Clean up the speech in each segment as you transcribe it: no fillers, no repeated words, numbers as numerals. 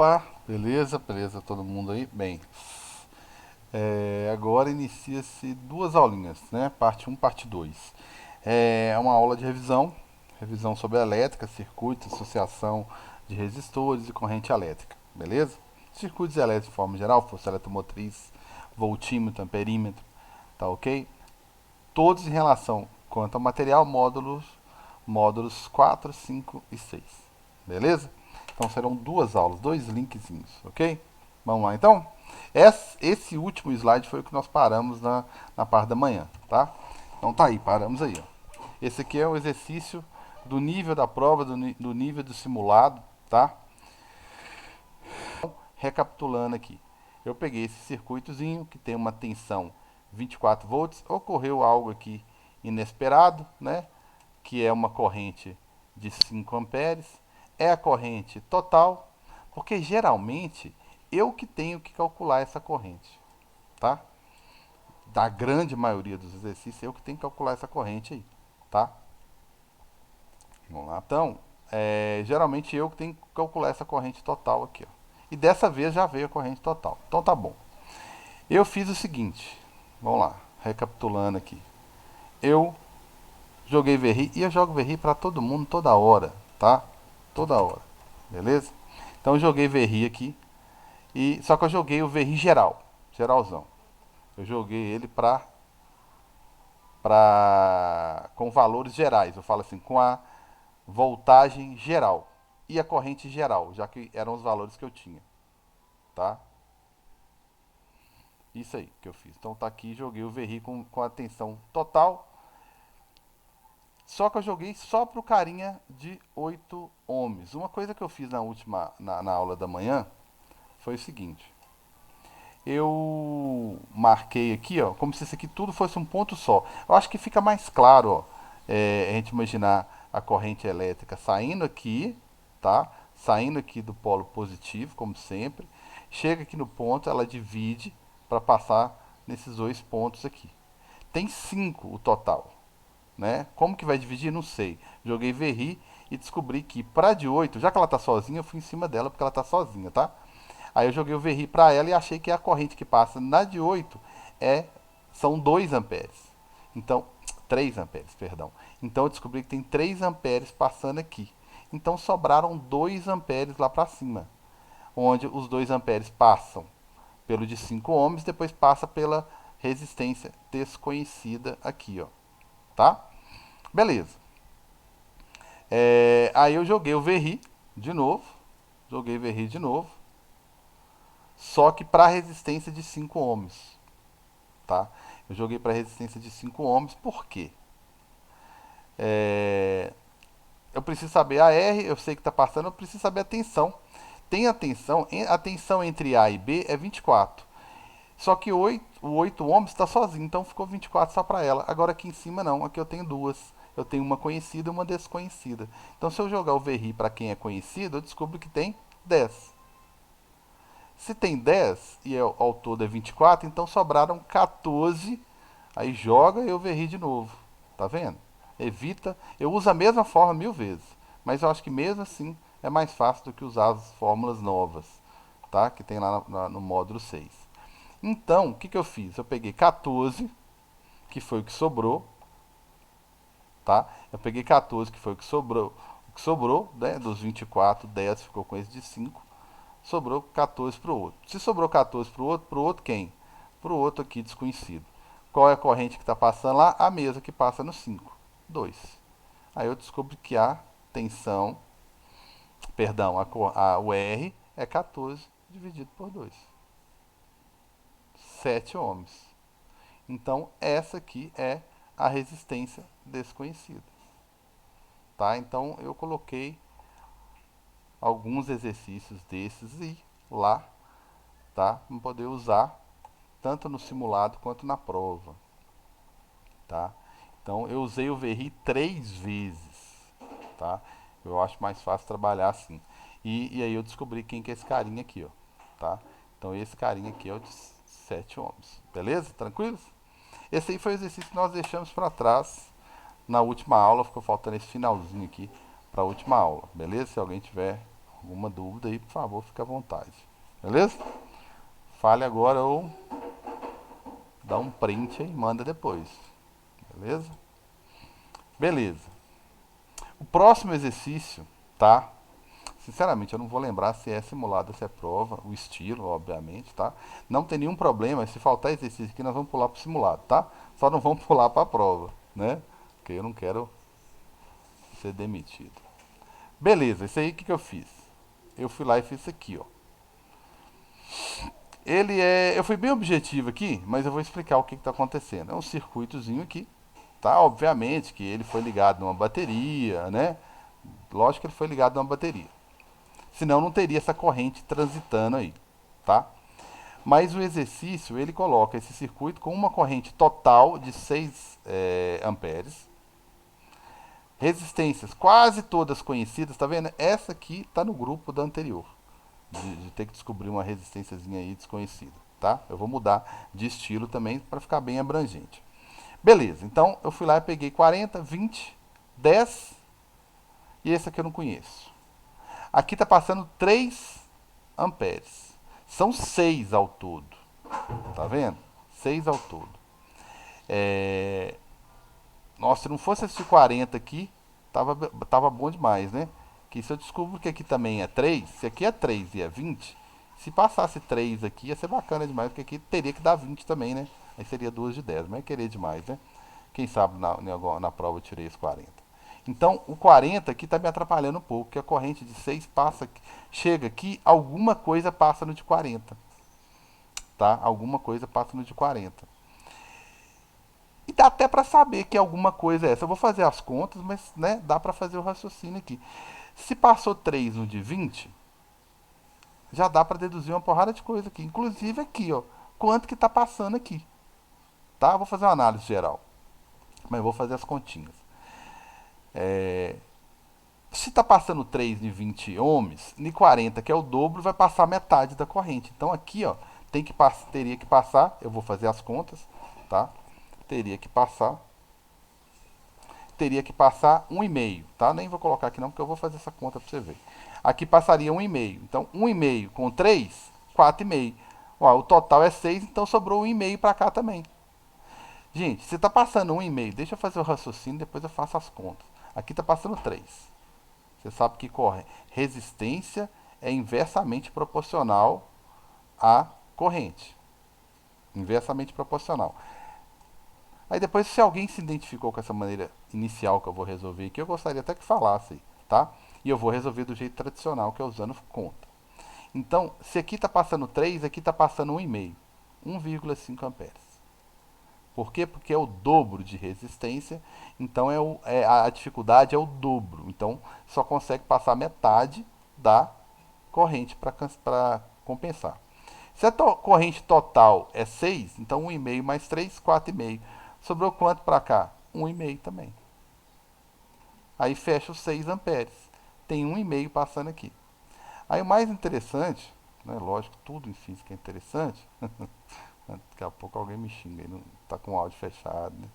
Opa, beleza, beleza, todo mundo aí? Bem, agora inicia-se duas aulinhas, né? Parte um, parte 2. É uma aula de revisão, revisão sobre elétrica, circuitos, associação de resistores e corrente elétrica, beleza? Circuitos elétricos de forma geral, força eletromotriz, voltímetro, amperímetro, tá ok? Todos em relação quanto ao material, módulos 4, 5 e 6. Beleza? Então serão duas aulas, dois linkzinhos, ok? Vamos lá então? Esse último slide foi o que nós paramos na parte da manhã, tá? Então tá aí, paramos aí. Ó. Esse aqui é o exercício do nível da prova, do nível do simulado, tá? Recapitulando aqui. Eu peguei esse circuitozinho que tem uma tensão 24 volts. Ocorreu algo aqui inesperado, né? Que é uma corrente de 5 amperes. É a corrente total, porque geralmente eu que tenho que calcular essa corrente, tá? Da grande maioria dos exercícios, eu que tenho que calcular essa corrente aí, tá? Vamos lá. Então, geralmente eu que tenho que calcular essa corrente total aqui, ó. E dessa vez já veio a corrente total. Então tá bom. Eu fiz o seguinte, vamos lá, recapitulando aqui. Eu joguei VRI e eu jogo VRI para todo mundo toda hora, tá? Toda hora, beleza? Então eu joguei VRI aqui e só que eu joguei o VRI geral, geralzão. Eu joguei ele com valores gerais. Eu falo assim, com a voltagem geral e a corrente geral, já que eram os valores que eu tinha, tá? Isso aí que eu fiz. Então tá aqui, joguei o VRI com a tensão total. Só que eu joguei só pro carinha de 8 ohms. Uma coisa que eu fiz na aula da manhã foi o seguinte. Eu marquei aqui, ó, como se isso aqui tudo fosse um ponto só. Eu acho que fica mais claro, ó, a gente imaginar a corrente elétrica saindo aqui, tá? Saindo aqui do polo positivo, como sempre. Chega aqui no ponto, ela divide para passar nesses dois pontos aqui. Tem 5 o total, né? Como que vai dividir? Não sei. Joguei VRI e descobri que para de 8, já que ela tá sozinha, eu fui em cima dela porque ela tá sozinha, tá? Aí eu joguei o VRI para ela e achei que a corrente que passa na de 8 é são 2 amperes. Então, 3 amperes, perdão. Então eu descobri que tem 3 amperes passando aqui. Então sobraram 2 amperes lá para cima, onde os 2 amperes passam pelo de 5 ohms, depois passa pela resistência desconhecida aqui, ó, tá? Beleza. Aí eu joguei o VRI de novo, joguei VRI de novo, só que para resistência de 5 ohms, tá? Eu joguei para resistência de 5 ohms, por quê? É, eu preciso saber a R, eu sei que está passando, eu preciso saber a tensão. Tem a tensão entre A e B é 24. Só que o 8 ohms está sozinho, então ficou 24 só para ela. Agora aqui em cima não, aqui eu tenho duas. Eu tenho uma conhecida e uma desconhecida. Então se eu jogar o VRI para quem é conhecido, eu descubro que tem 10. Se tem 10 e ao todo é 24, então sobraram 14. Aí joga e eu VRI de novo. Tá vendo? Evita. Eu uso a mesma forma 1000 vezes. Mas eu acho que mesmo assim é mais fácil do que usar as fórmulas novas, tá? Que tem lá no módulo 6. Então, o que, que eu fiz? Eu peguei 14, que foi o que sobrou, tá? Eu peguei 14, que foi o que sobrou, né? Dos 24, 10 ficou com esse de 5. Sobrou 14 para o outro. Se sobrou 14 para o outro quem? Para o outro aqui desconhecido. Qual é a corrente que está passando lá? A mesma que passa no 5. 2. Aí eu descubro que a tensão, perdão, o R é 14 dividido por 2. 7 ohms. Então, essa aqui é a resistência desconhecida. Tá? Então, eu coloquei alguns exercícios desses e lá, tá? Para poder usar tanto no simulado quanto na prova, tá? Então, eu usei o VRI 3 vezes, tá? Eu acho mais fácil trabalhar assim. E aí eu descobri quem que é esse carinha aqui, ó, tá? Então, esse carinha aqui é o de 7 ohms, beleza? Tranquilos? Esse aí foi o exercício que nós deixamos para trás na última aula, ficou faltando esse finalzinho aqui para a última aula, beleza? Se alguém tiver Alguma dúvida aí, por favor, fique à vontade. Beleza? Fale agora ou dá um print e manda depois. Beleza? Beleza. O próximo exercício, tá? Sinceramente, eu não vou lembrar se é simulado ou se é prova, o estilo, obviamente, tá? Não tem nenhum problema, se faltar exercício aqui, nós vamos pular pro simulado, tá? Só não vamos pular para a prova, né? Porque eu não quero ser demitido. Beleza, isso aí o que, que eu fiz? Eu fui lá e fiz isso aqui, ó. Eu fui bem objetivo aqui, mas eu vou explicar o que está acontecendo. É um circuitozinho aqui, tá? Obviamente que ele foi ligado numa bateria, né? Lógico que ele foi ligado numa bateria. Senão não teria essa corrente transitando aí, tá? Mas o exercício, ele coloca esse circuito com uma corrente total de 6 amperes. Resistências quase todas conhecidas, tá vendo? Essa aqui tá no grupo da anterior. De ter que descobrir uma resistênciazinha aí desconhecida, tá? Eu vou mudar de estilo também para ficar bem abrangente. Beleza, então eu fui lá e peguei 40, 20, 10 e esse aqui eu não conheço. Aqui tá passando 3 amperes. São 6 ao todo. Tá vendo? 6 ao todo. É... Nossa, se não fosse esse 40 aqui, tava bom demais, né? Que se eu descubro que aqui também é 3, se aqui é 3 e é 20, se passasse 3 aqui ia ser bacana demais, porque aqui teria que dar 20 também, né? Aí seria 2 de 10, mas é querer demais, né? Quem sabe na prova eu tirei esse 40. Então, o 40 aqui está me atrapalhando um pouco, porque a corrente de 6 passa, chega aqui, alguma coisa passa no de 40, tá? Alguma coisa passa no de 40. E dá até para saber que alguma coisa é essa. Eu vou fazer as contas, mas né, dá para fazer o raciocínio aqui. Se passou 3 no de 20, já dá para deduzir uma porrada de coisa aqui. Inclusive aqui, ó. Quanto que está passando aqui. Tá? Eu vou fazer uma análise geral. Mas eu vou fazer as continhas. Se está passando 3 de 20 ohms, de 40, que é o dobro, vai passar metade da corrente. Então aqui, ó, teria que passar, eu vou fazer as contas, tá? Teria que passar um e meio, tá? Nem vou colocar aqui não, porque eu vou fazer essa conta para você ver. Aqui passaria um e meio. Então, um e meio com 3, 4,5. Ó, o total é 6, então sobrou um e meio para cá também. Gente, se está passando um e meio, deixa eu fazer o raciocínio, depois eu faço as contas. Aqui está passando 3. Você sabe que corre. Resistência é inversamente proporcional à corrente. Inversamente proporcional. Aí depois, se alguém se identificou com essa maneira inicial que eu vou resolver aqui, eu gostaria até que falasse, tá? E eu vou resolver do jeito tradicional, que é usando conta. Então, se aqui está passando 3, aqui está passando 1,5. 1,5 amperes. Por quê? Porque é o dobro de resistência, então a dificuldade é o dobro. Então, só consegue passar metade da corrente para compensar. Se a corrente total é 6, então 1,5 mais 3, 4,5. Sobrou quanto para cá? 1,5 também. Aí fecha os 6 amperes. Tem 1,5 passando aqui. Aí o mais interessante, né, lógico, tudo em física é interessante. Daqui a pouco alguém me xinga, não tá com o áudio fechado, né?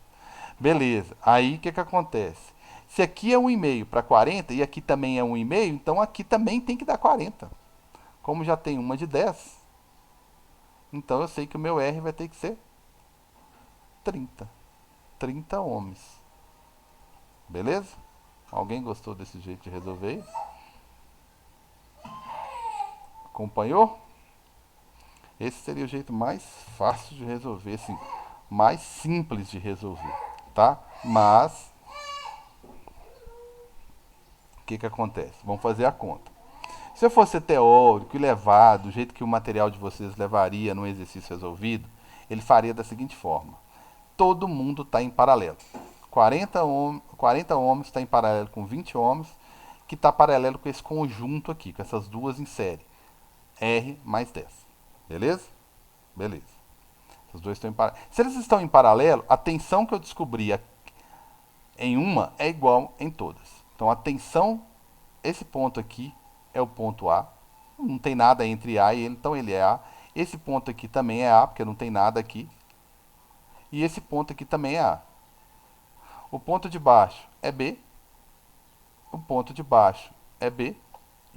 Beleza. Aí o que acontece? Se aqui é 1,5 para 40 e aqui também é 1,5, então aqui também tem que dar 40. Como já tem uma de 10, então eu sei que o meu R vai ter que ser 30. 30 ohms. Beleza? Alguém gostou desse jeito de resolver? Acompanhou? Esse seria o jeito mais fácil de resolver, assim, mais simples de resolver, tá? Mas o que acontece? Vamos fazer a conta. Se eu fosse teórico e levar do jeito que o material de vocês levaria num exercício resolvido, ele faria da seguinte forma: todo mundo está em paralelo. 40 ohms está em paralelo com 20 ohms, que está paralelo com esse conjunto aqui, com essas duas em série. R mais 10. Beleza? Beleza. Os dois estão em paralelo. Se eles estão em paralelo, a tensão que eu descobri em uma é igual em todas. Então a tensão, esse ponto aqui é o ponto A. Não tem nada entre A e ele, então ele é A. Esse ponto aqui também é A, porque não tem nada aqui. E esse ponto aqui também é A. O ponto de baixo é B. O ponto de baixo é B.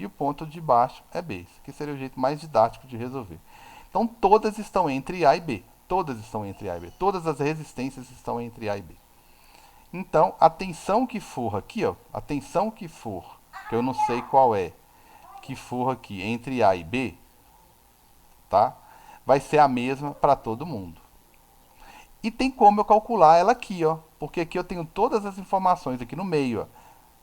e o ponto de baixo é B. Esse aqui seria o jeito mais didático de resolver. Então todas estão entre A e B. Todas estão entre A e B. Todas as resistências estão entre A e B. Então, a tensão que for aqui, ó, a tensão que for, que eu não sei qual é, que for aqui entre A e B, tá? Vai ser a mesma para todo mundo. E tem como eu calcular ela aqui, ó, porque aqui eu tenho todas as informações aqui no meio, ó,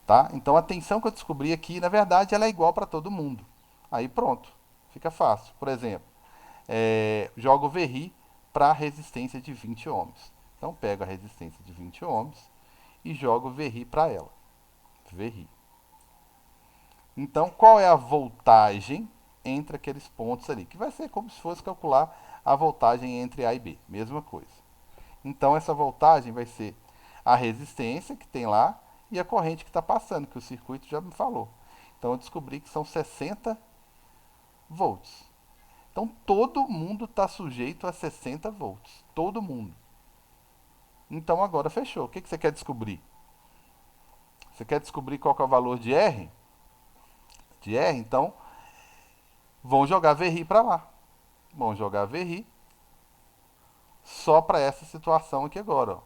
tá? Então a tensão que eu descobri aqui, na verdade, ela é igual para todo mundo. Aí pronto, fica fácil. Por exemplo, jogo VRI para resistência de 20 ohms. Então pego a resistência de 20 ohms e jogo VRI para ela. VRI. Então, qual é a voltagem entre aqueles pontos ali? Que vai ser como se fosse calcular a voltagem entre A e B. Mesma coisa. Então, essa voltagem vai ser a resistência que tem lá e a corrente que está passando, que o circuito já me falou. Então, eu descobri que são 60 volts. Então, todo mundo está sujeito a 60 volts. Todo mundo. Então, agora fechou. O que você quer descobrir? Você quer descobrir qual que é o valor de R? De R, então, vão jogar VRI para lá. Vão jogar VRI só para essa situação aqui agora, ó,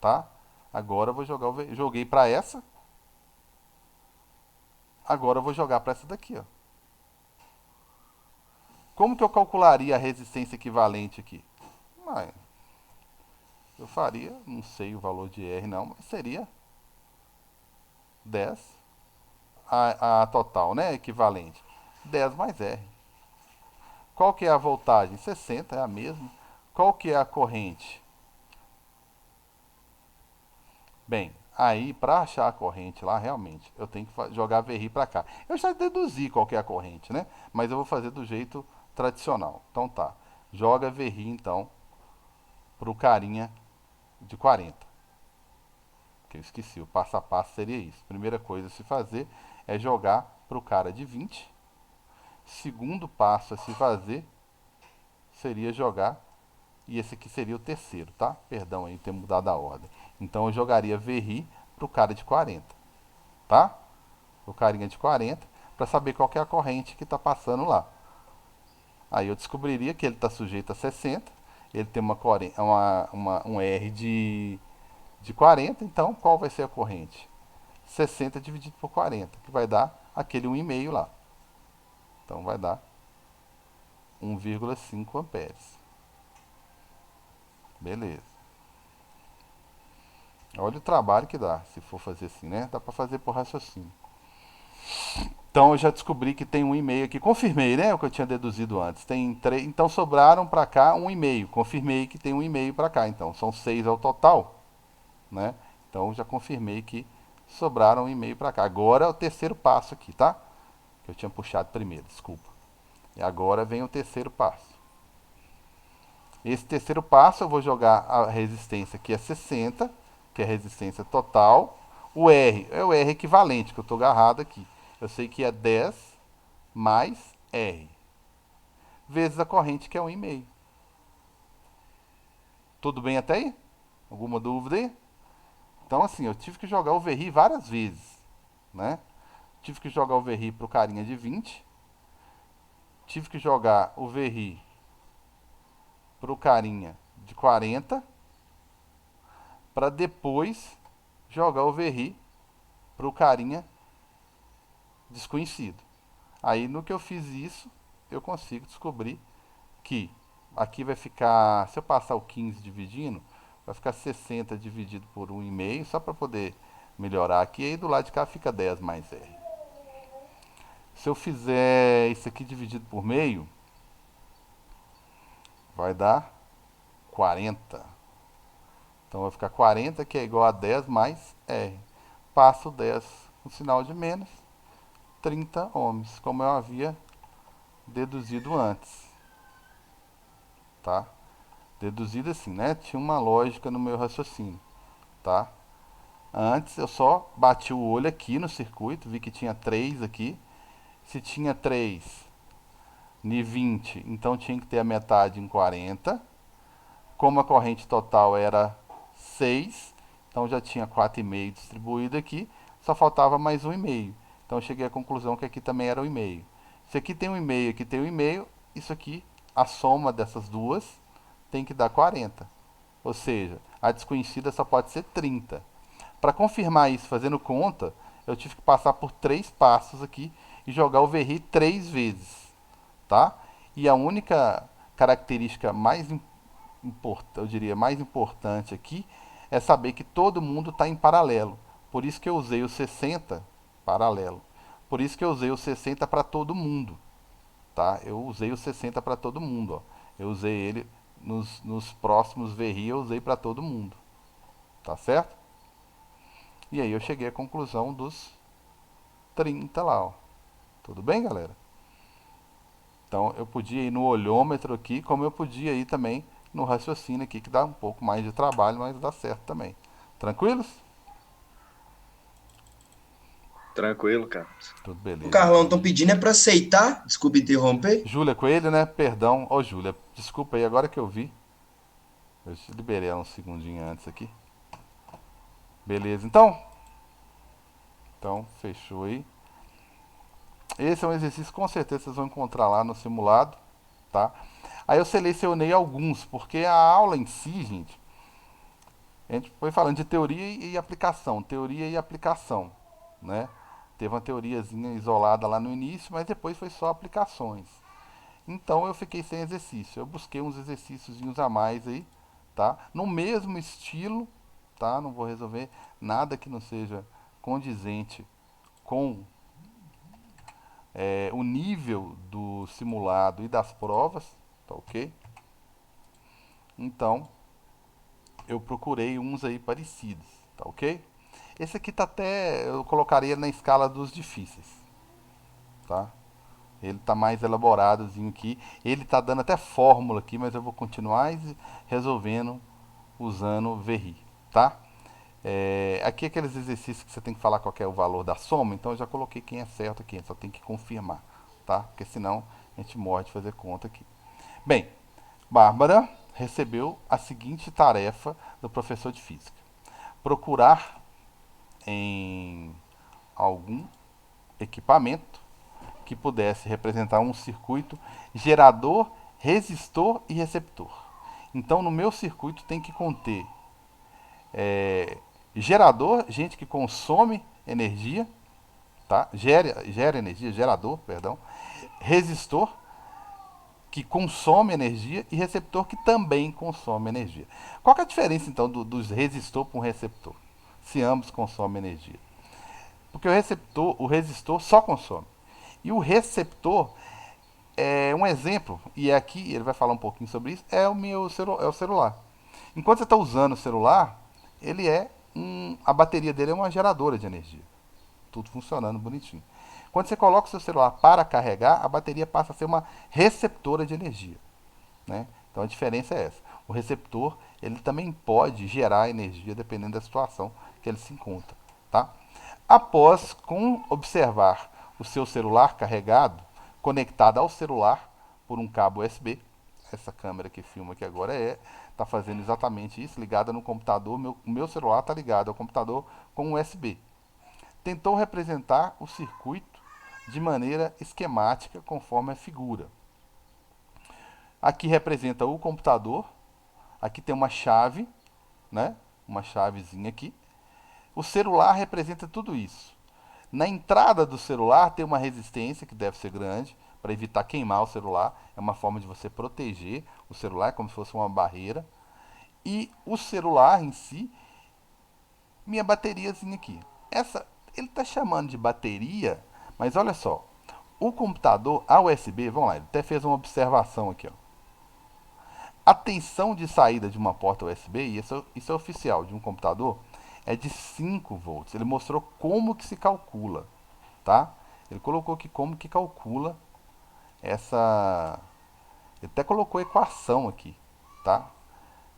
tá? Agora eu vou jogar o VRI. Joguei para essa. Agora eu vou jogar para essa daqui, ó. Como que eu calcularia a resistência equivalente aqui? Mas eu faria, não sei o valor de R não, mas seria 10 a total, né? Equivalente. 10 mais R. Qual que é a voltagem? 60, é a mesma. Qual que é a corrente? Bem, aí para achar a corrente lá, realmente, eu tenho que jogar VRI para cá. Eu já deduzi qual que é a corrente, né? Mas eu vou fazer do jeito tradicional. Então tá. Joga VRI então pro carinha de 40. Que eu esqueci, o passo a passo seria isso. Primeira coisa a se fazer é jogar pro cara de 20. Segundo passo a se fazer seria jogar, e esse aqui seria o terceiro, tá? Perdão aí ter mudado a ordem. Então eu jogaria VRI pro cara de 40, tá? O carinha de 40, para saber qual que é a corrente que está passando lá. Aí eu descobriria que ele está sujeito a 60, ele tem um R de 40, então qual vai ser a corrente? 60 dividido por 40, que vai dar aquele 1,5 lá. Então vai dar 1,5 amperes. Beleza. Olha o trabalho que dá, se for fazer assim, né? Dá para fazer por raciocínio. Então eu já descobri que tem 1,5 aqui. Confirmei, né? O que eu tinha deduzido antes. Tem 3, então sobraram para cá 1,5. Confirmei que tem 1,5 para cá. Então são 6 ao total, né? Então já confirmei que sobraram 1,5 para cá. Agora é o terceiro passo aqui, tá? Que eu tinha puxado primeiro, desculpa. E agora vem o terceiro passo. Esse terceiro passo eu vou jogar a resistência que é 60, que é a resistência total. O R é o R equivalente que eu estou agarrado aqui. Eu sei que é 10 mais R, vezes a corrente que é 1,5. Tudo bem até aí? Alguma dúvida aí? Então assim, eu tive que jogar o VRI várias vezes, né? Tive que jogar o VRI pro carinha de 20. Tive que jogar o VRI pro carinha de 40, para depois jogar o VRI pro carinha desconhecido. Aí no que eu fiz isso, eu consigo descobrir que aqui vai ficar, se eu passar o 15 dividindo, vai ficar 60 dividido por 1,5, só para poder melhorar aqui. Aí do lado de cá fica 10 mais R. Se eu fizer isso aqui dividido por meio, vai dar 40. Então vai ficar 40, que é igual a 10 mais R. Passo 10 com sinal de menos, 30 ohms, como eu havia deduzido antes. Tá? Deduzido assim, né? Tinha uma lógica no meu raciocínio, tá? Antes eu só bati o olho aqui no circuito, vi que tinha 3 aqui. Se tinha 3 em 20, então tinha que ter a metade em 40. Como a corrente total era 6, então já tinha 4,5 distribuído aqui, só faltava mais 1,5. Então eu cheguei à conclusão que aqui também era 1,5. Se aqui tem 1,5, aqui tem 1,5, isso aqui, a soma dessas duas tem que dar 40. Ou seja, a desconhecida só pode ser 30. Para confirmar isso fazendo conta, eu tive que passar por 3 passos aqui e jogar o verri 3 vezes, tá? E a única característica mais eu diria mais importante aqui é saber que todo mundo está em paralelo. Por isso que eu usei o 60 paralelo. Por isso que eu usei o 60 para todo mundo, tá? Eu usei o 60 para todo mundo, ó. Eu usei ele nos próximos verri, eu usei para todo mundo, tá certo? E aí eu cheguei à conclusão dos 30 lá, ó. Tudo bem, galera? Então eu podia ir no olhômetro aqui, como eu podia ir também no raciocínio aqui, que dá um pouco mais de trabalho, mas dá certo também. Tranquilos? Tranquilo, cara. Tudo O beleza, Carlão então. estão pedindo é para aceitar, desculpe interromper. Júlia Coelho, né? Perdão. Ô, Júlia, desculpa aí, agora que eu vi. Eu te liberei ela um segundinho antes aqui. Beleza, então? Então, fechou aí. Esse é um exercício que com certeza vocês vão encontrar lá no simulado, tá? Aí eu selecionei alguns, porque a aula em si, gente, a gente foi falando de teoria e aplicação, teoria e aplicação, né? Teve uma teoriazinha isolada lá no início, mas depois foi só aplicações. Então eu fiquei sem exercício. Eu busquei uns exercícios a mais aí, tá? No mesmo estilo, tá? Não vou resolver nada que não seja condizente com o nível do simulado e das provas, tá ok? Então eu procurei uns aí parecidos, tá ok? Esse aqui tá até, eu colocaria na escala dos difíceis, tá? Ele tá mais elaboradozinho aqui. Ele tá dando até fórmula aqui, mas eu vou continuar resolvendo usando Verri, tá? Aqui aqueles exercícios que você tem que falar qual que é o valor da soma, então eu já coloquei quem é certo aqui, só tem que confirmar, tá? Porque senão a gente morre de fazer conta aqui. Bem, Bárbara recebeu a seguinte tarefa do professor de física: procurar em algum equipamento que pudesse representar um circuito gerador, resistor e receptor. Então, no meu circuito tem que conter gerador, gente que consome energia, tá? Gera energia, gerador, perdão. Resistor, que consome energia, e receptor, que também consome energia. Qual que é a diferença, então, dos resistor para um receptor? Se ambos consomem energia. Porque o resistor só consome. E o receptor um exemplo, e aqui ele vai falar um pouquinho sobre isso, é o celular. Enquanto você está usando o celular, a bateria dele é uma geradora de energia. Tudo funcionando bonitinho. Quando você coloca o seu celular para carregar, a bateria passa a ser uma receptora de energia, né? Então a diferença é essa. O receptor, ele também pode gerar energia dependendo da situação que ele se encontra, tá? Após observar o seu celular carregado, conectado ao celular por um cabo USB, essa câmera que filma aqui agora está fazendo exatamente isso, ligada no computador. O meu celular está ligado ao computador com USB. Tentou representar o circuito de maneira esquemática, conforme a figura. Aqui representa o computador, aqui tem uma chave, né? Uma chavezinha aqui. O celular representa tudo isso. Na entrada do celular tem uma resistência que deve ser grande para evitar queimar o celular. É uma forma de você proteger o celular, como se fosse uma barreira. E o celular em si, minha bateriazinha aqui. Essa ele está chamando de bateria, mas olha só. O computador, a USB, vamos lá, ele até fez uma observação aqui, ó. A tensão de saída de uma porta USB, e isso é oficial de um computador, é de 5 volts. Ele mostrou como que se calcula, tá? Ele colocou aqui como que calcula essa... Ele até colocou equação aqui, tá?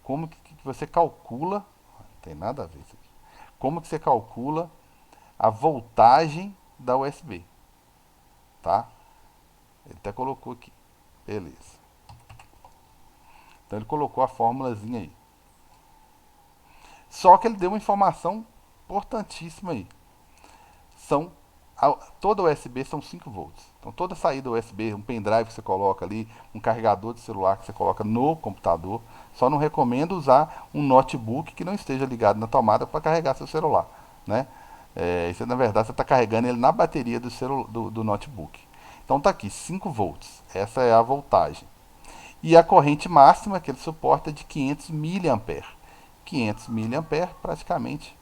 Como que você calcula... Não tem nada a ver isso aqui. Como que você calcula a voltagem da USB, tá? Ele até colocou aqui. Beleza. Então ele colocou a fórmulazinha aí. Só que ele deu uma informação importantíssima aí. São Toda USB são 5 volts. Então toda saída USB, um pendrive que você coloca ali, um carregador de celular que você coloca no computador, só não recomendo usar um notebook que não esteja ligado na tomada para carregar seu celular, né? Isso, na verdade, você está carregando ele na bateria do notebook. Então tá aqui, 5 volts. Essa é a voltagem. E a corrente máxima que ele suporta é de 500 miliamperes. 500 miliamperes praticamente,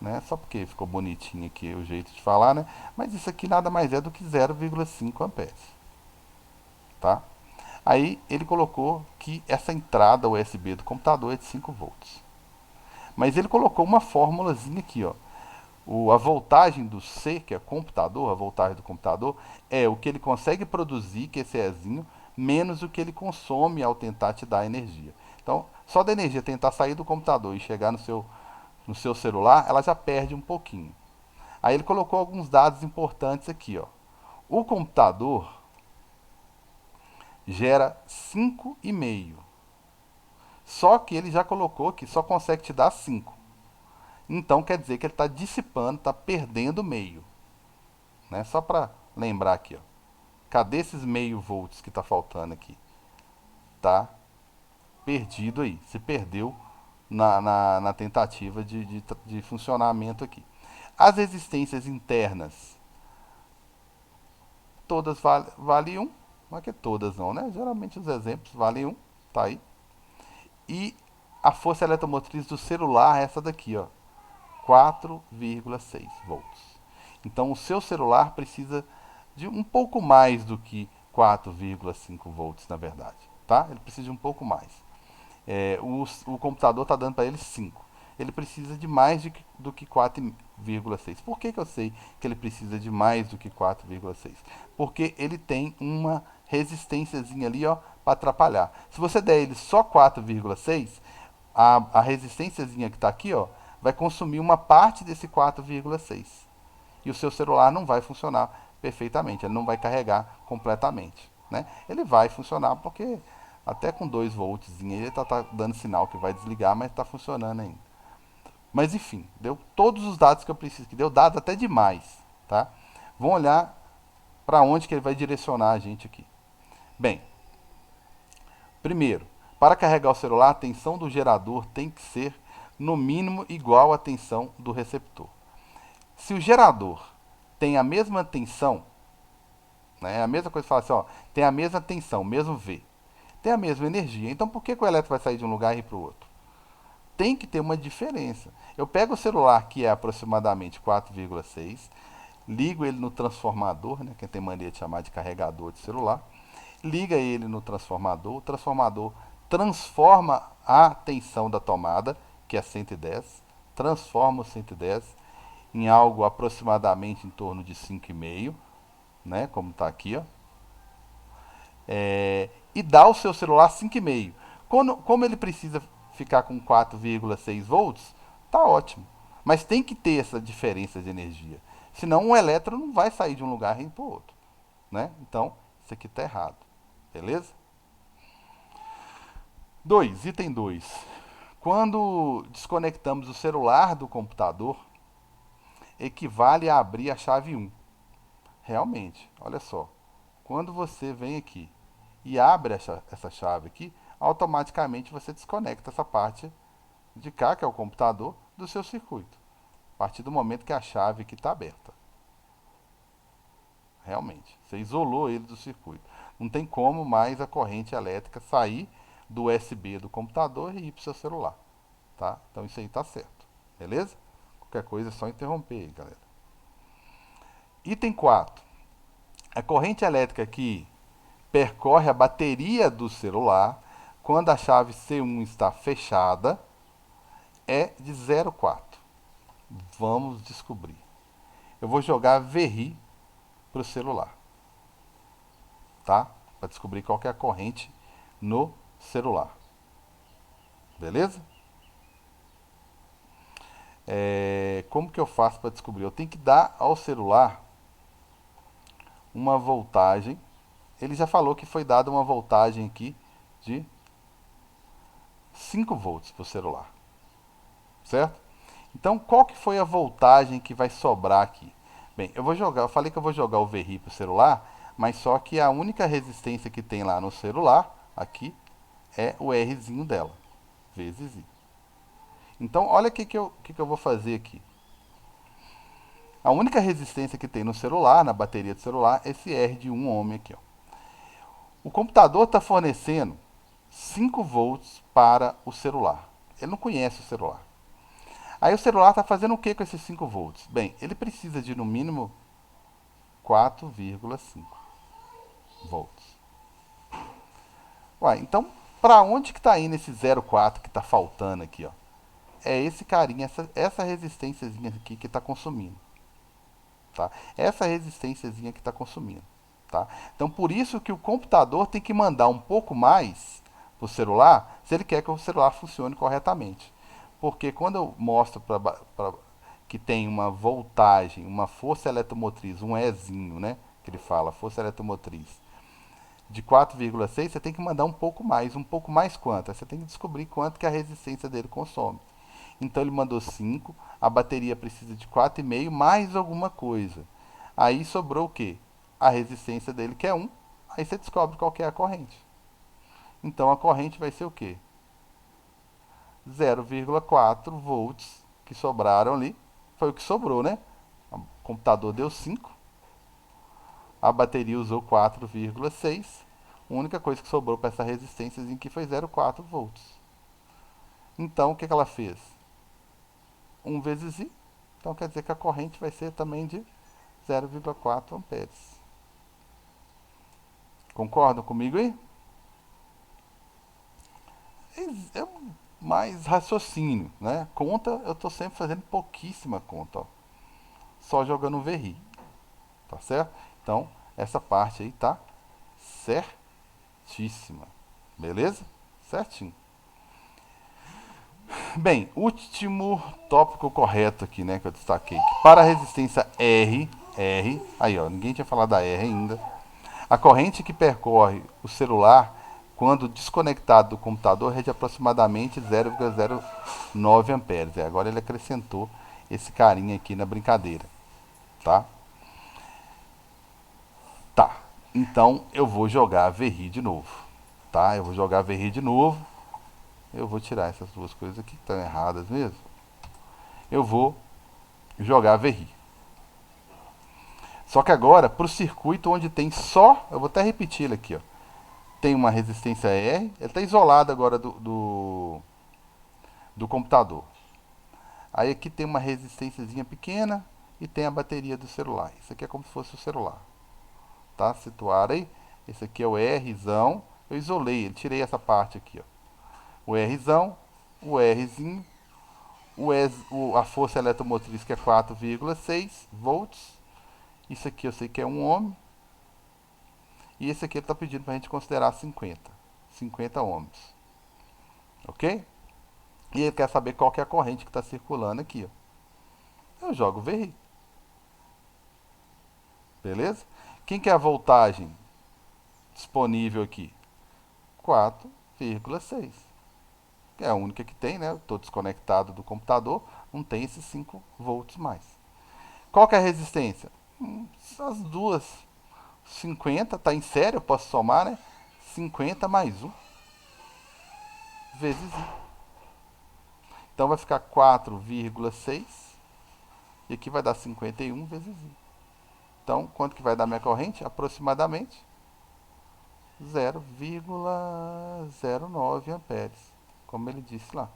né? Só porque ficou bonitinho aqui o jeito de falar, né? Mas isso aqui nada mais é do que 0,5 amperes, tá? Aí ele colocou que essa entrada USB do computador é de 5 volts. Mas ele colocou uma fórmulazinha aqui, ó. A voltagem do C, que é computador, a voltagem do computador, é o que ele consegue produzir, que é esse Ezinho, menos o que ele consome ao tentar te dar energia. Então, só da energia tentar sair do computador e chegar no seu celular, ela já perde um pouquinho. Aí ele colocou alguns dados importantes aqui, ó. O computador gera 5,5. Só que ele já colocou que só consegue te dar 5. Então quer dizer que ele está dissipando, está perdendo meio, né? Só para lembrar aqui, ó. Cadê esses meio volts que está faltando aqui? Tá perdido aí, se perdeu na tentativa de funcionamento aqui. As resistências internas, todas vale 1. Não é que todas não, né? Geralmente os exemplos valem 1, tá aí. E a força eletromotriz do celular é essa daqui, ó, 4,6 volts. Então o seu celular precisa de um pouco mais do que 4,5 volts, na verdade, tá? Ele precisa de um pouco mais. O computador está dando para ele 5. Ele precisa de mais do que 4,6. Por que eu sei que ele precisa de mais do que 4,6? Porque ele tem uma resistênciazinha ali, ó, para atrapalhar. Se você der ele só 4,6, a resistênciazinha que está aqui, ó, vai consumir uma parte desse 4,6. E o seu celular não vai funcionar perfeitamente, ele não vai carregar completamente, né? Ele vai funcionar porque até com 2 volts ele tá dando sinal que vai desligar, mas está funcionando ainda. Mas enfim, deu todos os dados que eu preciso, que deu dados até demais, tá? Vamos olhar para onde que ele vai direcionar a gente aqui. Bem, primeiro, para carregar o celular, a tensão do gerador tem que ser no mínimo igual à tensão do receptor. Se o gerador tem a mesma tensão, né, é a mesma coisa que falar assim, ó, tem a mesma tensão, mesmo V, tem a mesma energia. Então por que o elétron vai sair de um lugar e ir para o outro? Tem que ter uma diferença. Eu pego o celular, que é aproximadamente 4,6, ligo ele no transformador, né, que tem mania de chamar de carregador de celular, liga ele no transformador, o transformador transforma a tensão da tomada, que é 110, transforma o 110 em algo aproximadamente em torno de 5,5, né, como está aqui, ó. E dá ao seu celular 5,5. Como ele precisa ficar com 4,6 volts, tá ótimo. Mas tem que ter essa diferença de energia. Senão um elétron não vai sair de um lugar e ir para o outro, né? Então, isso aqui está errado. Beleza? 2, item 2. Quando desconectamos o celular do computador, equivale a abrir a chave 1. Realmente, olha só. Quando você vem aqui e abre essa chave aqui, automaticamente você desconecta essa parte de cá, que é o computador, do seu circuito. A partir do momento que a chave aqui está aberta. Realmente, você isolou ele do circuito. Não tem como mais a corrente elétrica sair do USB do computador e ir para o seu celular. Tá? Então isso aí está certo. Beleza? Qualquer coisa é só interromper aí, galera. Item 4. A corrente elétrica que percorre a bateria do celular quando a chave C1 está fechada é de 0,4. Vamos descobrir. Eu vou jogar VRI para o celular, tá? Para descobrir qual que é a corrente no celular. Beleza? Como que eu faço para descobrir? Eu tenho que dar ao celular uma voltagem. Ele já falou que foi dada uma voltagem aqui de 5 volts para o celular, certo? Então, qual que foi a voltagem que vai sobrar aqui? Bem, eu falei que eu vou jogar o VRI pro celular, mas só que a única resistência que tem lá no celular, aqui, é o Rzinho dela, vezes I. Então, olha o que eu vou fazer aqui. A única resistência que tem no celular, na bateria do celular, é esse R de 1 ohm aqui. Ó. O computador está fornecendo 5 volts para o celular. Ele não conhece o celular. Aí o celular está fazendo o que com esses 5 volts? Bem, ele precisa de no mínimo 4,5 volts. Ué, então, para onde que está indo esse 0,4 que está faltando aqui? Ó? É esse carinha, essa resistênciazinha aqui que está consumindo. Tá? Essa resistênciazinha que está consumindo. Tá? Então, por isso que o computador tem que mandar um pouco mais para o celular, se ele quer que o celular funcione corretamente. Porque quando eu mostro que tem uma voltagem, uma força eletromotriz, um Ezinho, né? Que ele fala, força eletromotriz, de 4,6, você tem que mandar um pouco mais quanto? Aí você tem que descobrir quanto que a resistência dele consome. Então ele mandou 5, a bateria precisa de 4,5 mais alguma coisa. Aí sobrou o quê? A resistência dele que é 1, aí você descobre qual que é a corrente. Então a corrente vai ser o quê? 0,4 volts que sobraram ali. Foi o que sobrou, né? O computador deu 5, a bateria usou 4,6. A única coisa que sobrou para essa resistência aqui foi 0,4 volts. Então o que ela fez? 1 vezes I. Então quer dizer que a corrente vai ser também de 0,4 amperes. Concordam comigo aí? É mais raciocínio, né? Conta, eu estou sempre fazendo pouquíssima conta, ó. Só jogando o VRI, tá certo? Então, essa parte aí tá certíssima, beleza? Certinho. Bem, último tópico correto aqui, né, que eu destaquei. Para a resistência R, aí ó, ninguém tinha falado da R ainda. A corrente que percorre o celular quando desconectado do computador é de aproximadamente 0,09 amperes. Agora ele acrescentou esse carinha aqui na brincadeira, tá? Tá. Então eu vou jogar VRI de novo, tá? Eu vou jogar VRI de novo. Eu vou tirar essas duas coisas aqui que estão erradas mesmo. Eu vou jogar VRI. Só que agora, para o circuito onde tem só, eu vou até repetir ele aqui, ó. Tem uma resistência R, ele está isolado agora do computador. Aí aqui tem uma resistênciazinha pequena e tem a bateria do celular. Isso aqui é como se fosse o celular. Tá? Situar aí. Esse aqui é o Rzão. Eu isolei, eu tirei essa parte aqui, ó. O Rzão, o Rzinho, a força eletromotriz que é 4,6 volts. Isso aqui eu sei que é 1 ohm. E esse aqui ele está pedindo para a gente considerar 50 ohms. Ok? E ele quer saber qual que é a corrente que está circulando aqui. Ó. Eu jogo VRI. Beleza? Quem que é a voltagem disponível aqui? 4,6. É a única que tem, né? Estou desconectado do computador, não tem esses 5 volts mais. Qual que é a resistência? As duas. 50, tá em série, eu posso somar, né? 50 mais 1 vezes I. Então vai ficar 4,6 e aqui vai dar 51 vezes I. Então, quanto que vai dar minha corrente? Aproximadamente 0,09 amperes, como ele disse lá.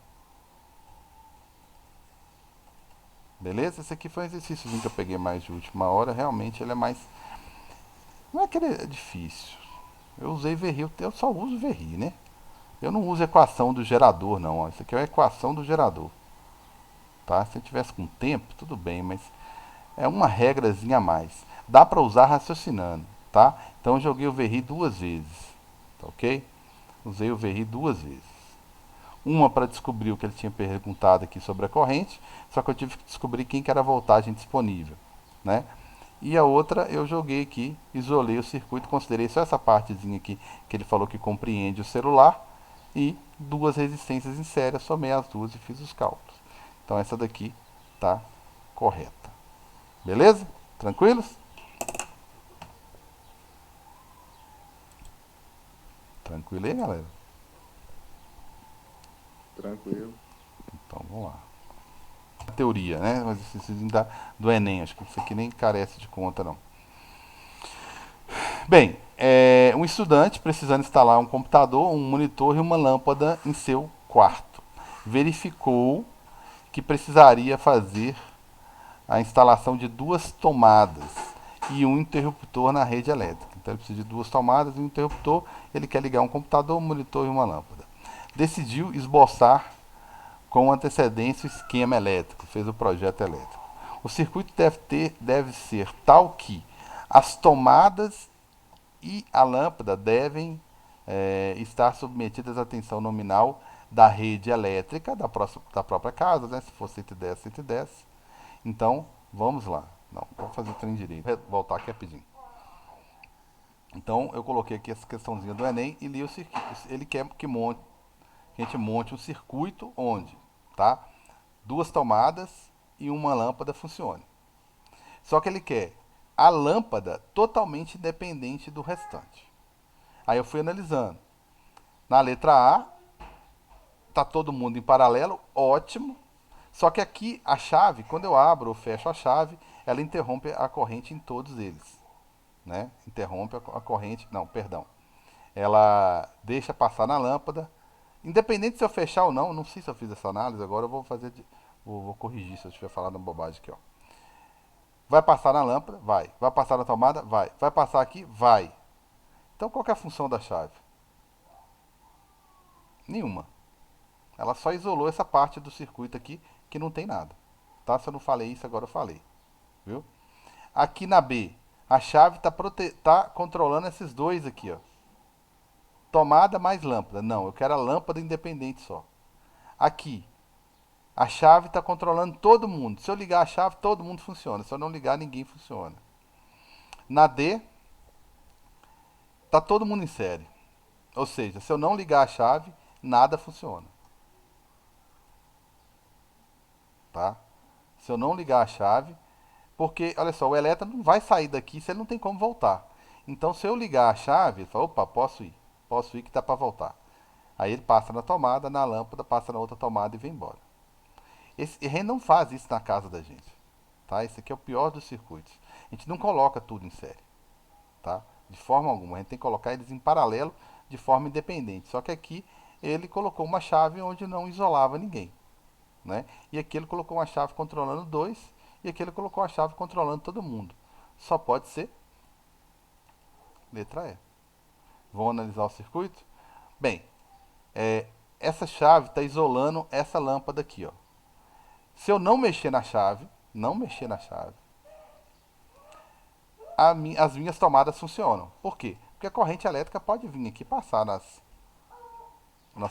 Beleza? Esse aqui foi um exercício que eu peguei mais de última hora. Realmente ele é mais... Não é que ele é difícil. Eu usei VRI, eu só uso VRI, né? Eu não uso equação do gerador, não. Ó. Isso aqui é a equação do gerador. Tá? Se eu tivesse com tempo, tudo bem, mas é uma regrazinha a mais. Dá para usar raciocinando, tá? Então eu joguei o VRI 2 vezes, tá ok? Usei o VRI 2 vezes. Uma para descobrir o que ele tinha perguntado aqui sobre a corrente, só que eu tive que descobrir quem que era a voltagem disponível, né? E a outra eu joguei aqui, isolei o circuito, considerei só essa partezinha aqui que ele falou que compreende o celular e duas resistências em série, somei as duas e fiz os cálculos. Então essa daqui tá correta. Beleza? Tranquilos? Tranquilo aí, galera? Tranquilo. Então, vamos lá. A teoria, né? Mas exercício do Enem. Acho que isso aqui nem carece de conta, não. Bem, um estudante precisando instalar um computador, um monitor e uma lâmpada em seu quarto. Verificou que precisaria fazer a instalação de duas tomadas e um interruptor na rede elétrica. Então ele precisa de duas tomadas e um interruptor. Ele quer ligar um computador, um monitor e uma lâmpada. Decidiu esboçar com antecedência o esquema elétrico, fez o projeto elétrico. O circuito deve ser tal que as tomadas e a lâmpada devem estar submetidas à tensão nominal da rede elétrica da própria casa, né? Se for 110, 110. Então, vamos lá. Não, vamos fazer o trem direito. Vou voltar aqui rapidinho. Então, eu coloquei aqui essa questãozinha do Enem e li o circuito. Ele quer que a gente monte um circuito onde, tá? Duas tomadas e uma lâmpada funcione. Só que ele quer a lâmpada totalmente independente do restante. Aí eu fui analisando. Na letra A, tá todo mundo em paralelo, ótimo. Só que aqui a chave, quando eu abro ou fecho a chave, ela interrompe a corrente em todos eles, né? Interrompe a corrente, não, perdão. Ela deixa passar na lâmpada, independente se eu fechar ou não. Não sei se eu fiz essa análise, agora eu vou fazer, vou corrigir se eu estiver falando uma bobagem aqui, ó. Vai passar na lâmpada? Vai. Vai passar na tomada? Vai. Vai passar aqui? Vai. Então qual que é a função da chave? Nenhuma. Ela só isolou essa parte do circuito aqui que não tem nada. Tá? Se eu não falei isso, agora eu falei. Viu? Aqui na B, a chave tá controlando esses dois aqui, ó. Tomada mais lâmpada. Não, eu quero a lâmpada independente só. Aqui, a chave está controlando todo mundo. Se eu ligar a chave, todo mundo funciona. Se eu não ligar, ninguém funciona. Na D, tá todo mundo em série. Ou seja, se eu não ligar a chave, nada funciona. Tá? Se eu não ligar a chave, porque, olha só, o elétron não vai sair daqui se ele não tem como voltar. Então, se eu ligar a chave, ele fala, opa, posso ir que dá para voltar. Aí ele passa na tomada, na lâmpada, passa na outra tomada e vem embora. A gente não faz isso na casa da gente. Tá? Esse aqui é o pior dos circuitos. A gente não coloca tudo em série. Tá? De forma alguma. A gente tem que colocar eles em paralelo, de forma independente. Só que aqui ele colocou uma chave onde não isolava ninguém. Né? E aqui ele colocou uma chave controlando dois, e aqui ele colocou a chave controlando todo mundo. Só pode ser letra E. Vamos analisar o circuito? Bem, essa chave está isolando essa lâmpada aqui. Ó. Se eu não mexer na chave, as minhas tomadas funcionam. Por quê? Porque a corrente elétrica pode vir aqui passar nas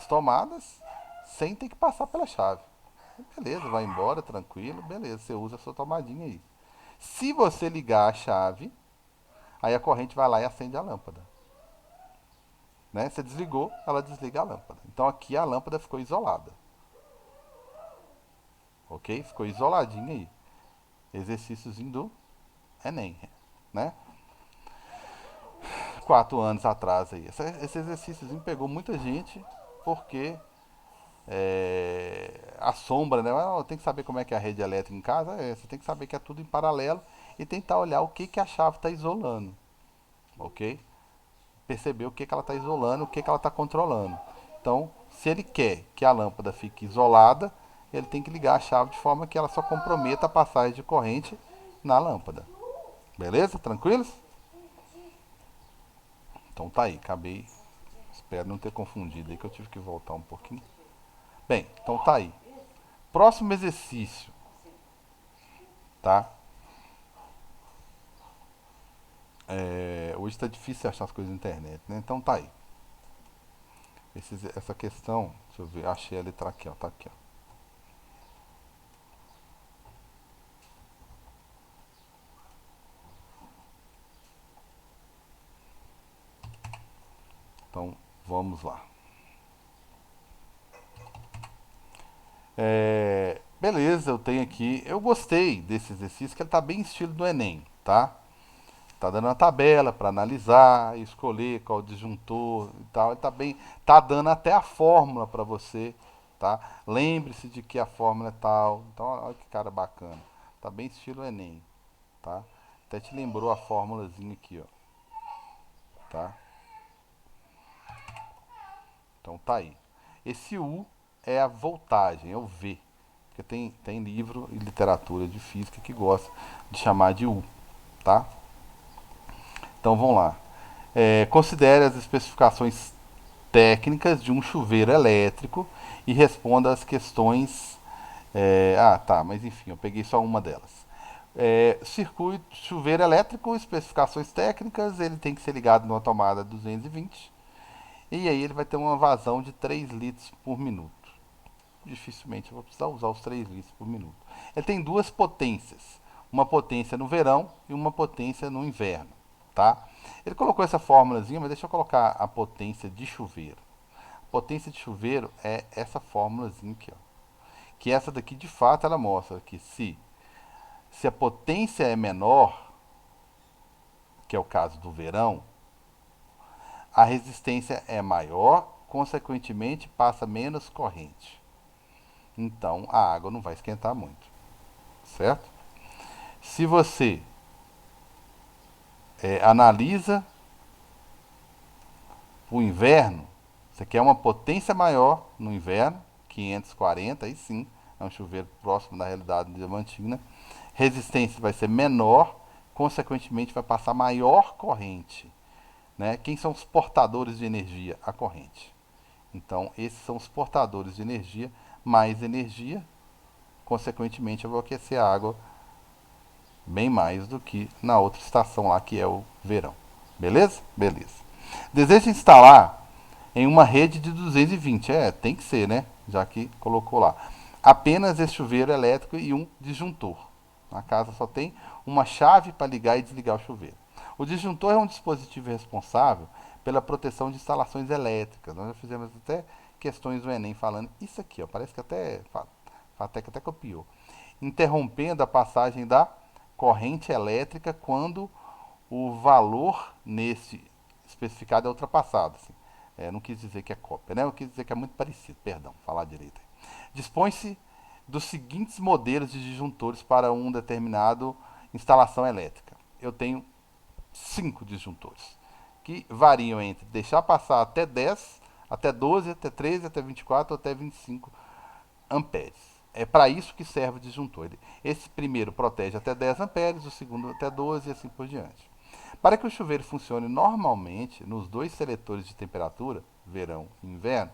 tomadas sem ter que passar pela chave. Beleza, vai embora, tranquilo, beleza, você usa a sua tomadinha aí. Se você ligar a chave, aí a corrente vai lá e acende a lâmpada. Né? Você desligou, ela desliga a lâmpada. Então aqui a lâmpada ficou isolada. Ok? Ficou isoladinha aí. Exercíciozinho do Enem. Né? 4 anos atrás aí. Esse exercíciozinho pegou muita gente porque a sombra, né? Tem que saber como é que é a rede elétrica em casa. Você tem que saber que é tudo em paralelo e tentar olhar o que a chave está isolando. Ok? Perceber o que ela está isolando, o que ela está controlando. Então, se ele quer que a lâmpada fique isolada, ele tem que ligar a chave de forma que ela só comprometa a passagem de corrente na lâmpada. Beleza? Tranquilos? Então tá aí, acabei. Espero não ter confundido aí que eu tive que voltar um pouquinho. Bem, então tá aí. Próximo exercício. Tá? Hoje tá difícil achar as coisas na internet, né? Então tá aí. Essa questão, deixa eu ver, achei a letra aqui, ó. Tá aqui, ó. Então, vamos lá. Beleza, eu tenho aqui. Eu gostei desse exercício, que ele tá bem estilo do Enem. tá? Tá dando uma tabela para analisar, escolher qual disjuntor e tal. Ele tá dando até a fórmula para você, tá? Lembre-se de que a fórmula é tal. Então, olha que cara bacana. Tá bem estilo Enem, tá? Até te lembrou a fórmulazinha aqui, ó, tá? Então tá aí. Esse U é a voltagem, é o V. Porque tem livro e literatura de física que gosta de chamar de U, tá? Então vamos lá. Considere as especificações técnicas de um chuveiro elétrico e responda as questões. Tá, mas enfim, eu peguei só uma delas. Circuito, chuveiro elétrico, especificações técnicas, ele tem que ser ligado numa tomada 220. E aí ele vai ter uma vazão de 3 litros por minuto. Dificilmente eu vou precisar usar os 3 litros por minuto. Ele tem duas potências. Uma potência no verão e uma potência no inverno, tá? Ele colocou essa fórmulazinha, mas deixa eu colocar a potência de chuveiro. A potência de chuveiro é essa fórmulazinha aqui, ó. Que essa daqui, de fato, ela mostra que se a potência é menor, que é o caso do verão, a resistência é maior, consequentemente passa menos corrente. Então a água não vai esquentar muito, certo? Se você analisa o inverno, você quer uma potência maior no inverno, 540, aí sim, é um chuveiro próximo da realidade diamantina. Resistência vai ser menor, consequentemente vai passar maior corrente. Né? Quem são os portadores de energia? A corrente. Então, esses são os portadores de energia. Mais energia, consequentemente, eu vou aquecer a água bem mais do que na outra estação lá, que é o verão. Beleza? Beleza. Deseja instalar em uma rede de 220. Tem que ser, né? Já que colocou lá. Apenas esse chuveiro elétrico e um disjuntor. Na casa só tem uma chave para ligar e desligar o chuveiro. O disjuntor é um dispositivo responsável pela proteção de instalações elétricas. Nós já fizemos até questões do Enem falando isso aqui, ó. Parece que até Fatec até copiou. Interrompendo a passagem da corrente elétrica quando o valor nesse especificado é ultrapassado. Assim. Não quis dizer que é cópia, né? Eu quis dizer que é muito parecido, perdão, falar direito. Dispõe-se dos seguintes modelos de disjuntores para um determinado instalação elétrica. Eu tenho 5 disjuntores, que variam entre deixar passar até 10, até 12, até 13, até 24, até 25 amperes. É para isso que serve o disjuntor. Esse primeiro protege até 10 amperes, o segundo até 12 e assim por diante. Para que o chuveiro funcione normalmente nos dois seletores de temperatura, verão e inverno,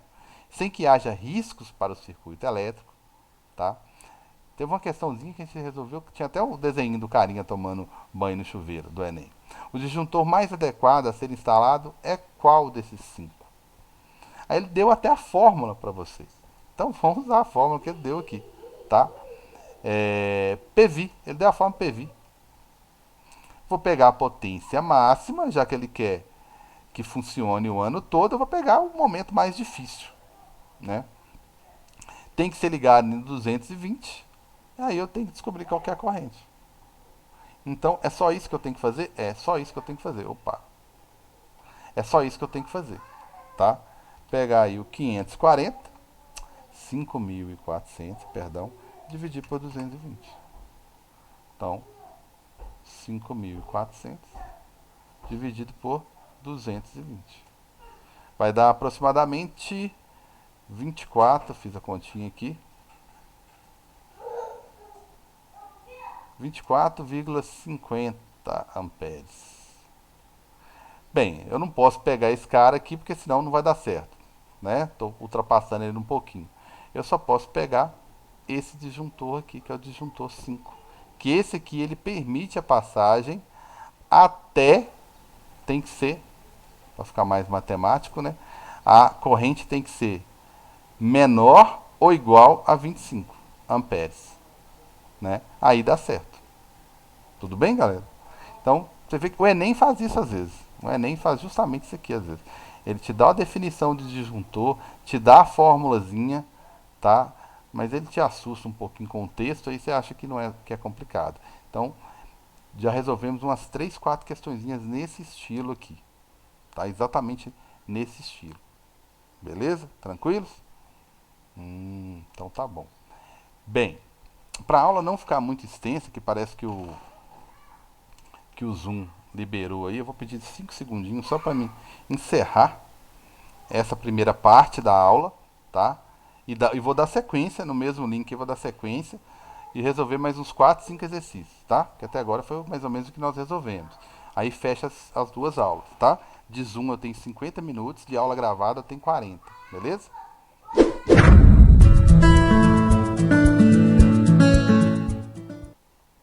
sem que haja riscos para o circuito elétrico, tá? Teve uma questãozinha que a gente resolveu, que tinha até o desenho do carinha tomando banho no chuveiro do Enem. O disjuntor mais adequado a ser instalado é qual desses 5? Aí ele deu até a fórmula para vocês. Então vamos usar a fórmula que ele deu aqui, tá? PV, ele deu a fórmula PV. Vou pegar a potência máxima, já que ele quer que funcione o ano todo, eu vou pegar o momento mais difícil, né? Tem que ser ligado em 220, aí eu tenho que descobrir qual que é a corrente. Então, é só isso que eu tenho que fazer? É só isso que eu tenho que fazer. Opa. É só isso que eu tenho que fazer, tá? Pegar aí o 540, 5.400, perdão, dividir por 220. Então, 5.400 dividido por 220. Vai dar aproximadamente 24, fiz a continha aqui. 24,50 amperes. Bem, eu não posso pegar esse cara aqui porque senão não vai dar certo, né? Estou ultrapassando ele um pouquinho. Eu só posso pegar esse disjuntor aqui, que é o disjuntor 5. Que esse aqui ele permite a passagem até, tem que ser, para ficar mais matemático, né? A corrente tem que ser menor ou igual a 25 amperes, né? Aí dá certo. Tudo bem, galera? Então, você vê que o Enem faz isso às vezes. O Enem faz justamente isso aqui às vezes. Ele te dá a definição de disjuntor, te dá a formulazinha, tá? Mas ele te assusta um pouquinho com o texto, aí você acha que não é que é complicado. Então, Já resolvemos umas 3, 4 questõezinhas nesse estilo aqui. Tá? Exatamente nesse estilo. Beleza? Tranquilos? Então tá bom. Bem, para a aula não ficar muito extensa, que parece que o Zoom liberou aí, eu vou pedir 5 segundinhos só para mim encerrar essa primeira parte da aula, tá? E vou dar sequência no mesmo link, eu vou dar sequência e resolver mais uns 4, 5 exercícios, tá? Que até agora foi mais ou menos o que nós resolvemos. Aí fecha as duas aulas, tá? De Zoom eu tenho 50 minutos, de aula gravada eu tenho 40, beleza?